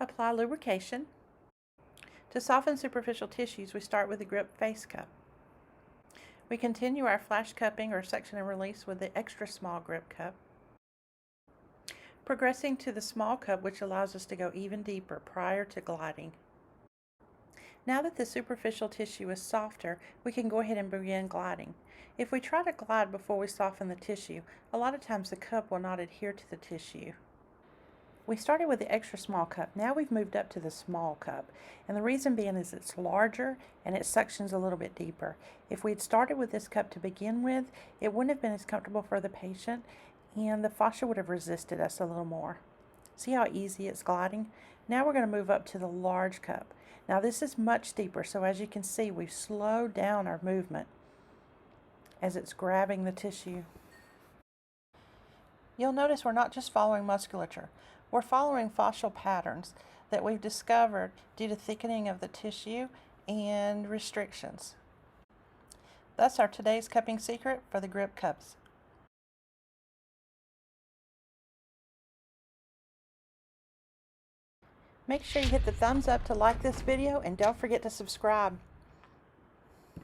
Apply lubrication. To soften superficial tissues, we start with the grip face cup. We continue our flash cupping or section and release with the extra small grip cup, progressing to the small cup, which allows us to go even deeper prior to gliding. Now that the superficial tissue is softer, we can go ahead and begin gliding. If we try to glide before we soften the tissue, a lot of times the cup will not adhere to the tissue. We started with the extra small cup. Now we've moved up to the small cup. And the reason being is it's larger and it suctions a little bit deeper. If we'd started with this cup to begin with, it wouldn't have been as comfortable for the patient and the fascia would have resisted us a little more. See how easy it's gliding? Now we're going to move up to the large cup. Now this is much deeper, so as you can see, we've slowed down our movement as it's grabbing the tissue. You'll notice we're not just following musculature. We're following fascial patterns that we've discovered due to thickening of the tissue and restrictions. That's our today's cupping secret for the grip cups. Make sure you hit the thumbs up to like this video and don't forget to subscribe.